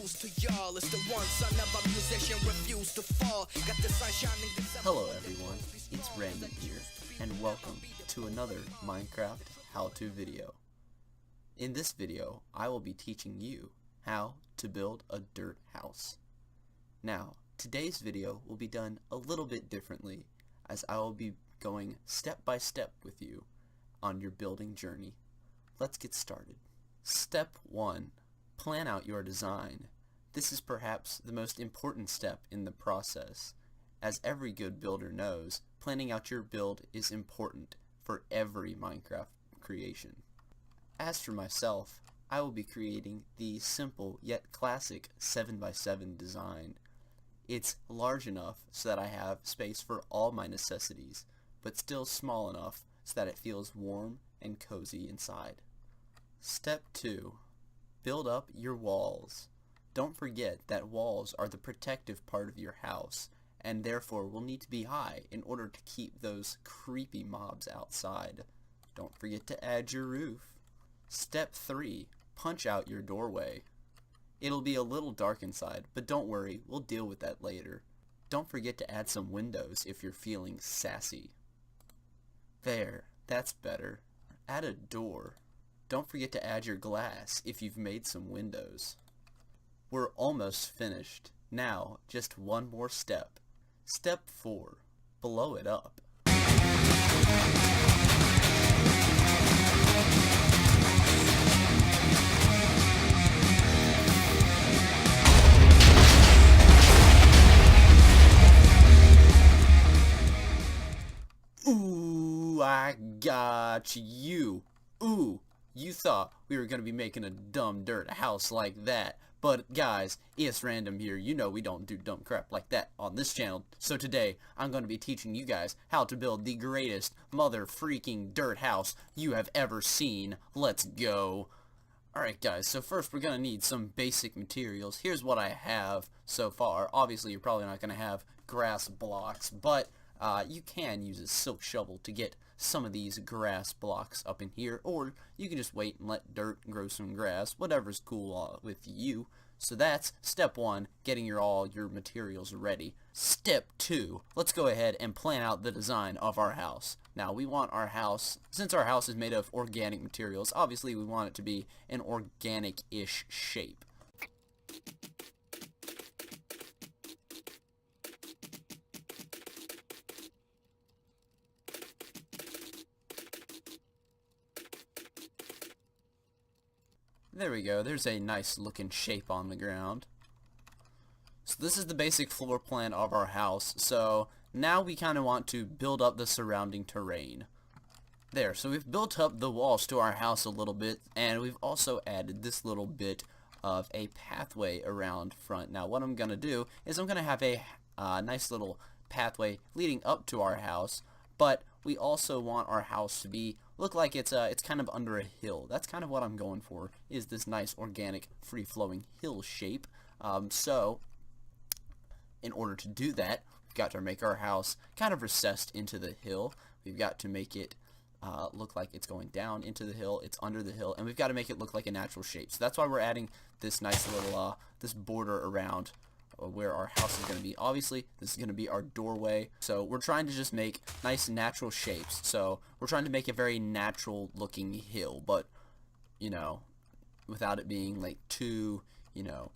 introduce to y'all is the one son of a musician refused to fall. Got the sun shining. Hello everyone, it's Randy here, and welcome to another Minecraft how-to video. In this video, I will be teaching you how to build a dirt house. Now, today's video will be done a little bit differently, as I will be going step by step with you on your building journey. Let's get started. Step 1. Plan out your design. This is perhaps the most important step in the process. As every good builder knows, planning out your build is important for every Minecraft creation. As for myself, I will be creating the simple yet classic 7x7 design. It's large enough so that I have space for all my necessities, but still small enough so that it feels warm and cozy inside. Step 2. Build up your walls. Don't forget that walls are the protective part of your house, and therefore will need to be high in order to keep those creepy mobs outside. Don't forget to add your roof. Step 3. Punch out your doorway. It'll be a little dark inside, but don't worry, we'll deal with that later. Don't forget to add some windows if you're feeling sassy. There, that's better. Add a door. Don't forget to add your glass if you've made some windows. We're almost finished. Now, just one more step. Step 4. Blow it up. Ooh, I got you. Ooh, you thought we were going to be making a dumb dirt house like that. But guys, it's Random here. You know we don't do dumb crap like that on this channel. So today, I'm going to be teaching you guys how to build the greatest mother freaking dirt house you have ever seen. Let's go. Alright guys, so first we're going to need some basic materials. Here's what I have so far. Obviously you're probably not going to have grass blocks, but you can use a silk shovel to get some of these grass blocks up in here, or you can just wait and let dirt grow some grass, whatever's cool with you. So that's step 1, getting all your materials ready. Step 2, let's go ahead and plan out the design of our house. Now we want our house, since our house is made of organic materials, obviously we want it to be an organic-ish shape. There we go, there's a nice looking shape on the ground. So this is the basic floor plan of our house. So now we kind of want to build up the surrounding terrain. There, so we've built up the walls to our house a little bit, and we've also added this little bit of a pathway around front. Now what I'm going to do is I'm going to have a nice little pathway leading up to our house, but we also want our house to look like it's kind of under a hill. That's kind of what I'm going for, is this nice organic free-flowing hill shape. So in order to do that, we've got to make our house kind of recessed into the hill. We've got to make it look like it's going down into the hill, it's under the hill, and we've got to make it look like a natural shape. So that's why we're adding this nice little this border around where our house is going to be. Obviously, this is going to be our doorway. So we're trying to just make nice natural shapes. So we're trying to make a very natural looking hill, but, you know, without it being like too, you know,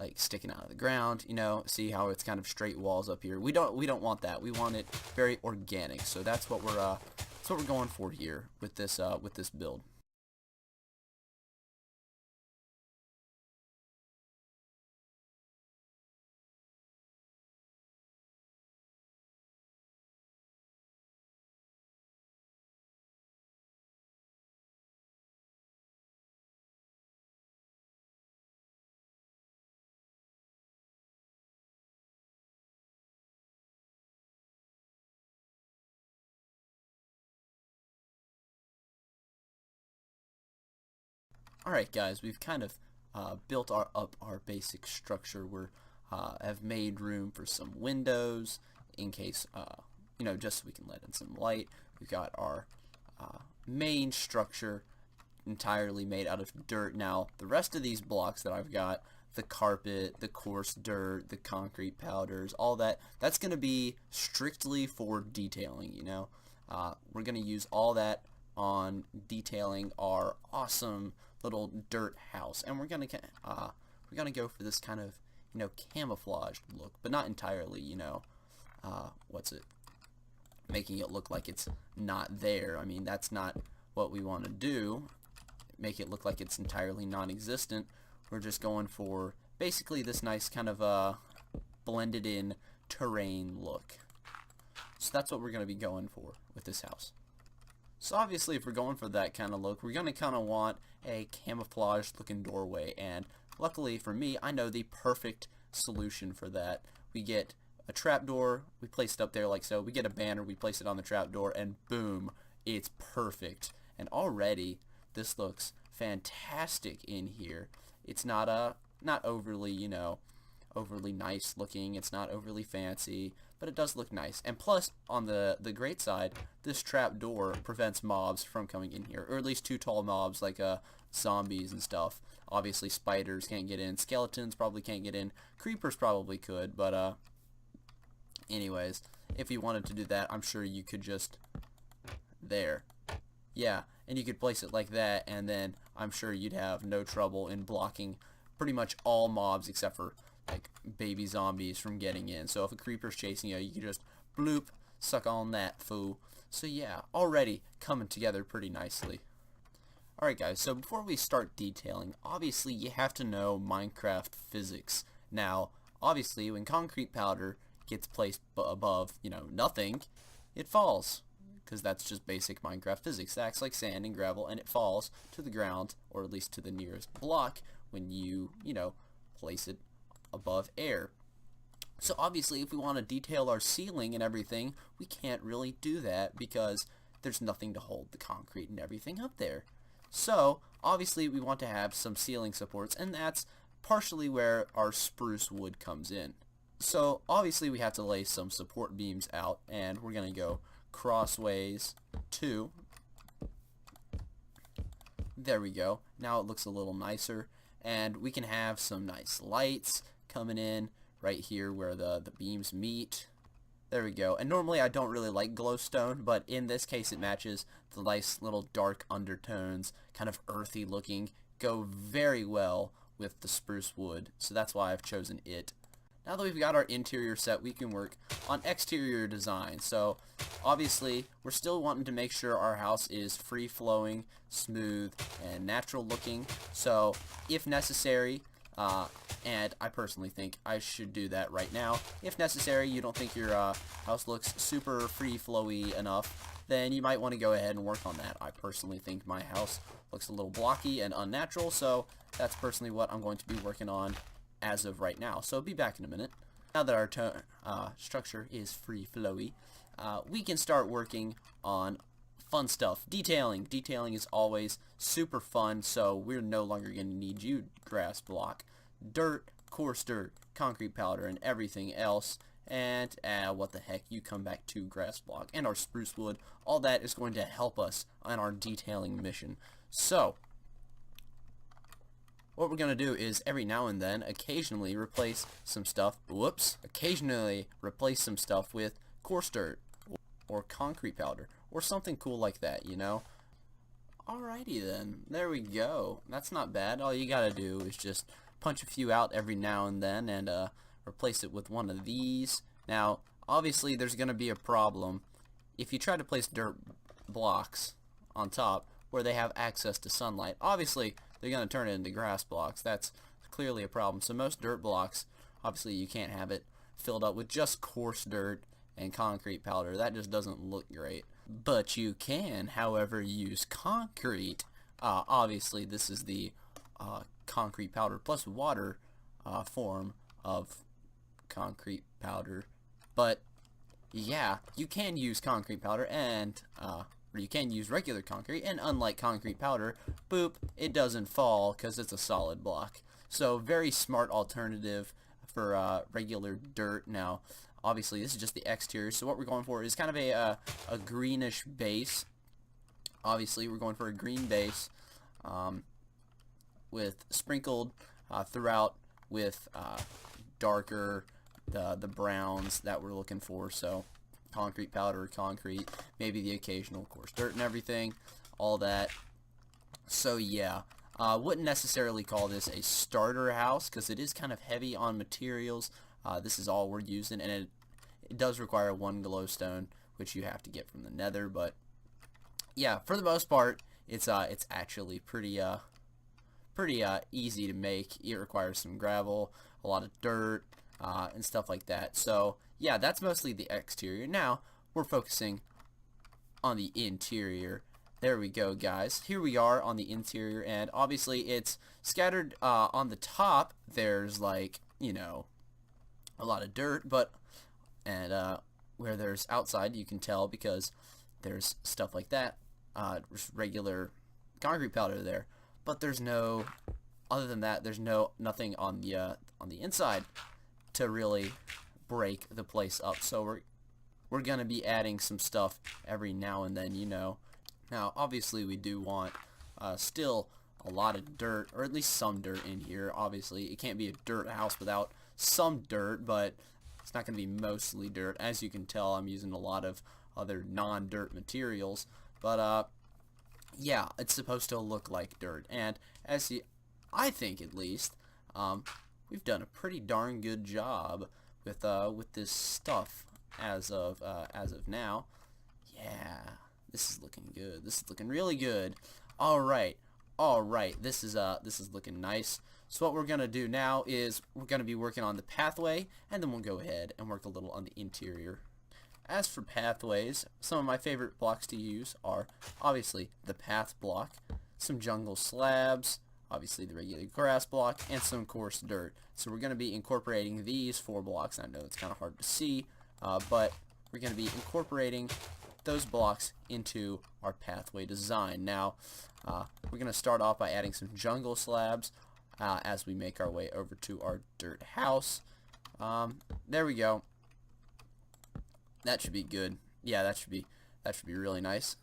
like sticking out of the ground. You know, see how it's kind of straight walls up here. We don't want that. We want it very organic. So that's what we're going for here with this build. Alright guys, we've kind of built up our basic structure. We have made room for some windows in case, you know, just so we can let in some light. We've got our main structure entirely made out of dirt. Now, the rest of these blocks that I've got, the carpet, the coarse dirt, the concrete powders, all that, that's going to be strictly for detailing, you know. We're going to use all that on detailing our awesome little dirt house, and we're going to go for this kind of, you know, camouflaged look, but not entirely, you know, making it look like it's not there. I mean, that's not what we want to do. Make it look like it's entirely non-existent. We're just going for basically this nice kind of blended in terrain look. So that's what we're going to be going for with this house. So obviously, if we're going for that kind of look, we're going to kind of want a camouflaged looking doorway, and luckily for me, I know the perfect solution for that. We get a trapdoor, we place it up there like so, we get a banner, we place it on the trapdoor, and boom, it's perfect. And already this looks fantastic in here. It's not overly, you know, overly nice looking, it's not overly fancy, but it does look nice. And plus, on the great side, this trapdoor prevents mobs from coming in here, or at least too tall mobs like zombies and stuff. Obviously spiders can't get in, skeletons probably can't get in, creepers probably could, but anyways, if you wanted to do that, I'm sure you could just there. Yeah, and you could place it like that, and then I'm sure you'd have no trouble in blocking pretty much all mobs except for like baby zombies from getting in. So if a creeper's chasing you, you can just bloop, suck on that fool. So yeah, already coming together pretty nicely. Alright guys, so before we start detailing, obviously you have to know Minecraft physics. Now, obviously when concrete powder gets placed above, you know, nothing, it falls. Because that's just basic Minecraft physics. It acts like sand and gravel, and it falls to the ground, or at least to the nearest block, when you know, place it above air. So obviously, if we want to detail our ceiling and everything, we can't really do that because there's nothing to hold the concrete and everything up there. So obviously, we want to have some ceiling supports, and that's partially where our spruce wood comes in. So obviously, we have to lay some support beams out, and we're going to go crossways 2. There we go. Now it looks a little nicer, and we can have some nice lights coming in right here where the beams meet. There we go. And normally I don't really like glowstone, but in this case it matches the nice little dark undertones, kind of earthy looking, go very well with the spruce wood, so that's why I've chosen it. Now that we've got our interior set, we can work on exterior design. So obviously we're still wanting to make sure our house is free-flowing, smooth, and natural looking. So if necessary, and I personally think I should do that right now, if necessary, you don't think your house looks super free-flowy enough, then you might want to go ahead and work on that. I personally think my house looks a little blocky and unnatural, so that's personally what I'm going to be working on as of right now. So be back in a minute. Now that our structure is free flowy, we can start working on fun stuff. Detailing. Detailing is always super fun, so we're no longer going to need you, grass block. Dirt, coarse dirt, concrete powder, and everything else. And what the heck, you come back to grass block and our spruce wood. All that is going to help us on our detailing mission. So what we're going to do is every now and then occasionally replace some stuff with coarse dirt or concrete powder or something cool like that, you know. Alrighty then, there we go. That's not bad. All you gotta do is just punch a few out every now and then and replace it with one of these. Now obviously there's gonna be a problem if you try to place dirt blocks on top where they have access to sunlight. Obviously they're going to turn it into grass blocks. That's clearly a problem. So most dirt blocks, obviously you can't have it filled up with just coarse dirt and concrete powder. That just doesn't look great. But you can, however, use concrete. Obviously this is the concrete powder plus water form of concrete powder. But yeah, you can use concrete powder and or you can use regular concrete, and unlike concrete powder, boop, it doesn't fall because it's a solid block. So very smart alternative for regular dirt. Now obviously this is just the exterior, so what we're going for is kind of a greenish base. Obviously we're going for a green base with sprinkled throughout with darker, the browns that we're looking for. So concrete powder, concrete, maybe the occasional coarse dirt and everything, all that. So yeah, wouldn't necessarily call this a starter house because it is kind of heavy on materials. This is all we're using, and it does require one glowstone, which you have to get from the nether. But yeah, for the most part, it's actually pretty easy to make. It requires some gravel, a lot of dirt, and stuff like that. So yeah, that's mostly the exterior. Now we're focusing on the interior. There we go, guys. Here we are on the interior, and obviously it's scattered on the top. There's, like, you know, a lot of dirt, but where there's outside, you can tell because there's stuff like that, just regular concrete powder there. But there's no, other than that, there's nothing on the inside to really break the place up. So we're gonna be adding some stuff every now and then, you know. Now, obviously, we do want still a lot of dirt, or at least some dirt in here. Obviously, it can't be a dirt house without some dirt, but it's not going to be mostly dirt. As you can tell, I'm using a lot of other non-dirt materials. But, yeah, it's supposed to look like dirt. And I think, at least, we've done a pretty darn good job with this stuff as of now. Yeah. This is looking good. This is looking really good. All right. This is looking nice. So what we're gonna do now is we're gonna be working on the pathway, and then we'll go ahead and work a little on the interior. As for pathways, some of my favorite blocks to use are obviously the path block, some jungle slabs, obviously the regular grass block, and some coarse dirt. So we're gonna be incorporating these 4 blocks. I know it's kind of hard to see, but we're gonna be incorporating those blocks into our pathway design. Now, we're going to start off by adding some jungle slabs as we make our way over to our dirt house. There we go. That should be good. Yeah, that should be really nice.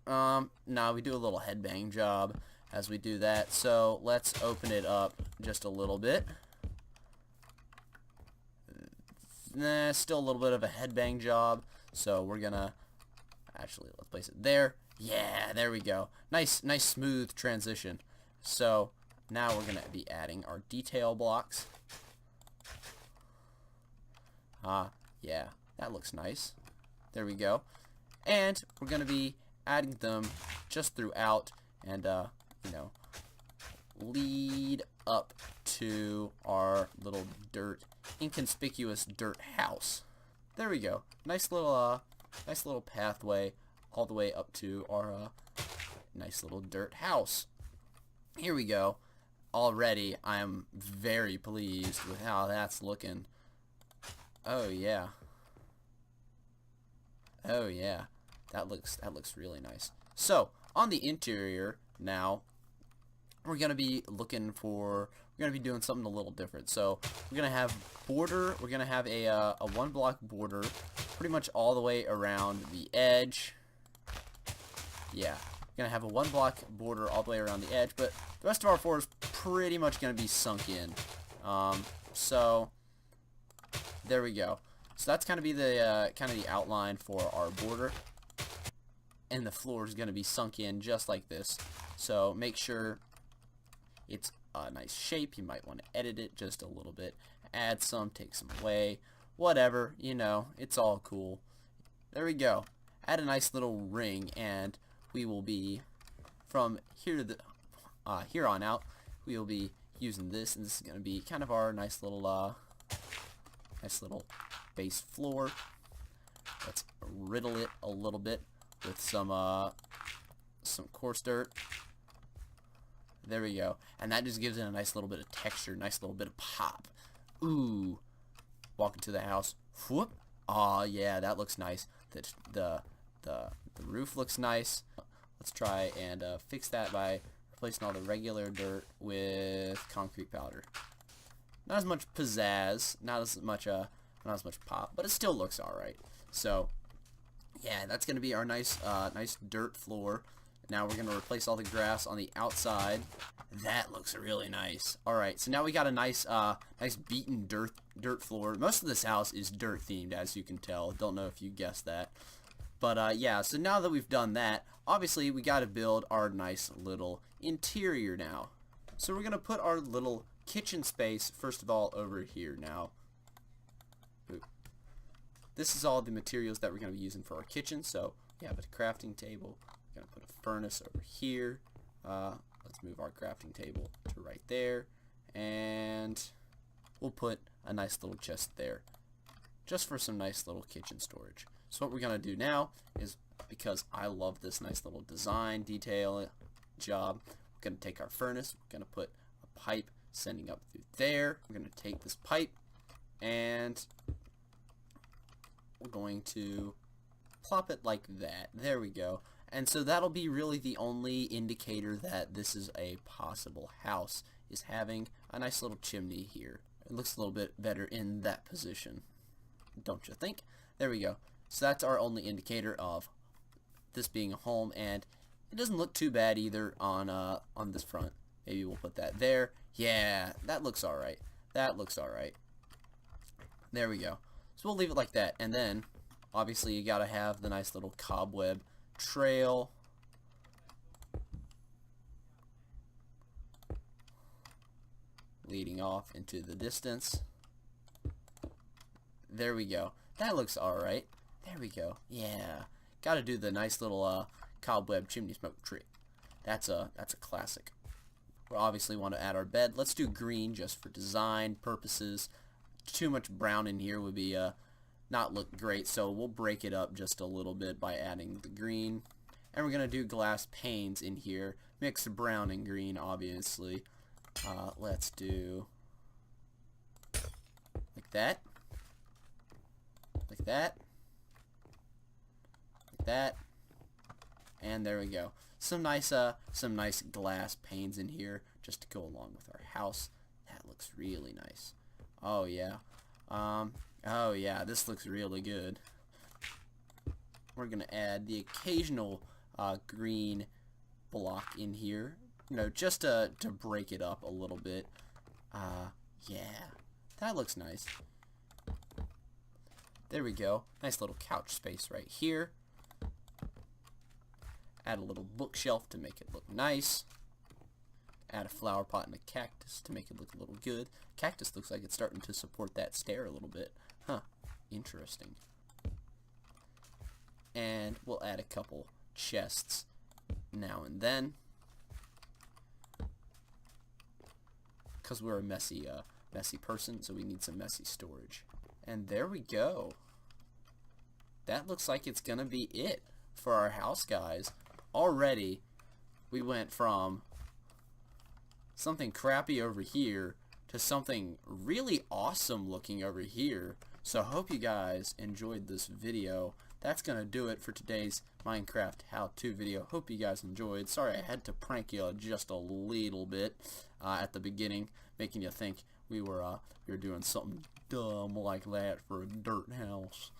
Now we do a little headbang job as we do that. So let's open it up just a little bit. Still a little bit of a headbang job. So we're gonna actually, let's place it there. Yeah, there we go. Nice smooth transition. So now we're gonna be adding our detail blocks. Yeah, that looks nice. There we go. And we're gonna be adding them just throughout, and you know, lead up to our little inconspicuous dirt house. There we go. Nice little pathway all the way up to our nice little dirt house. Here we go. Already, I am very pleased with how that's looking. Oh yeah. Oh yeah. That looks really nice. So, on the interior now, we're gonna be doing something a little different. So we're gonna have we're gonna have a 1 block border pretty much all the way around the edge. Yeah, we're gonna have a 1 block border all the way around the edge, but the rest of our floor is pretty much gonna be sunk in. So there we go. So that's gonna be the outline for our border, and the floor is gonna be sunk in just like this. So make sure it's a nice shape. You might want to edit it just a little bit, add some, take some away, whatever, you know, it's all cool. There we go. Add a nice little ring, and we will be, from here on out, we will be using this, and this is going to be kind of our nice little base floor. Let's riddle it a little bit with some coarse dirt. There we go. And that just gives it a nice little bit of texture, nice little bit of pop. Ooh. Walk into the house. Whoop. Aw, yeah, that looks nice. The roof looks nice. Let's try and fix that by replacing all the regular dirt with concrete powder. Not as much pizzazz, not as much pop, but it still looks alright. So, yeah, that's gonna be our nice dirt floor. Now we're gonna replace all the grass on the outside. That looks really nice. Alright, so now we got a nice nice beaten dirt floor. Most of this house is dirt themed, as you can tell. Don't know if you guessed that. But yeah, so now that we've done that, obviously we gotta build our nice little interior now. So we're gonna put our little kitchen space first of all over here now. Ooh. This is all the materials that we're gonna be using for our kitchen. So we have a crafting table. We're gonna put a furnace over here. Let's move our crafting table to right there, and we'll put a nice little chest there, just for some nice little kitchen storage. So what we're gonna do now is, because I love this nice little design detail job, we're gonna take our furnace, we're gonna put a pipe sending up through there. We're gonna take this pipe and we're going to plop it like that. There we go. And so that'll be really the only indicator that this is a possible house, is having a nice little chimney here. It looks a little bit better in that position, don't you think? There we go. So that's our only indicator of this being a home, and it doesn't look too bad either on this front. Maybe we'll put that there. Yeah, that looks alright. That looks alright. There we go. So we'll leave it like that, and then obviously you gotta have the nice little cobweb trail. Leading off into the distance. There we go. That looks alright. There we go. Yeah. Gotta do the nice little cobweb chimney smoke tree. That's a classic. We obviously want to add our bed. Let's do green just for design purposes. Too much brown in here would be not look great, so we'll break it up just a little bit by adding the green. And we're gonna do glass panes in here, mix brown and green obviously. Let's do like that, like that, like that, and there we go. Some nice glass panes in here just to go along with our house. That looks really nice. Oh yeah. Oh yeah, this looks really good. We're gonna add the occasional green block in here, you know, just to break it up a little bit. Yeah, that looks nice. There we go. Nice little couch space right here. Add a little bookshelf to make it look nice. Add a flower pot and a cactus to make it look a little good. Cactus looks like it's starting to support that stair a little bit. Huh, interesting. And we'll add a couple chests now and then, because we're a messy person, so we need some messy storage. And there we go. That looks like it's gonna be it for our house, guys. Already we went from something crappy over here to something really awesome looking over here. So I hope you guys enjoyed this video. That's gonna do it for today's Minecraft how-to video. Hope you guys enjoyed. Sorry I had to prank you just a little bit at the beginning, making you think we were doing something dumb like that for a dirt house.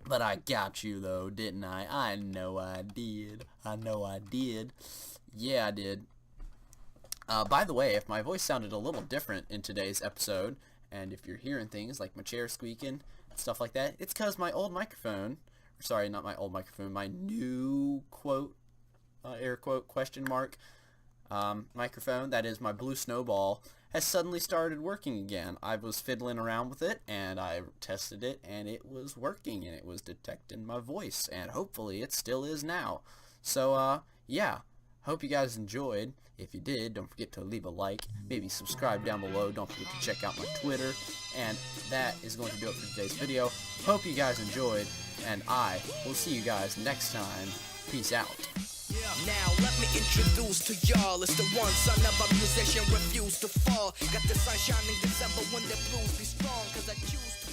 But I got you though, didn't I? I know I did. I know I did. Yeah, I did. By the way, if my voice sounded a little different in today's episode, and if you're hearing things like my chair squeaking and stuff like that, it's because my old microphone, sorry, not my old microphone, my new quote, air quote, question mark, microphone, that is my Blue Snowball, has suddenly started working again. I was fiddling around with it, and I tested it, and it was working, and it was detecting my voice, and hopefully it still is now. So, yeah, hope you guys enjoyed. If you did, don't forget to leave a like, maybe subscribe down below, don't forget to check out my Twitter, and that is going to do it for today's video. Hope you guys enjoyed, and I will see you guys next time. Peace out. Now let me introduce to y'all, it's the one son of a musician, refuse to fall. Got the sun shining December when the blues be strong, cause I choose to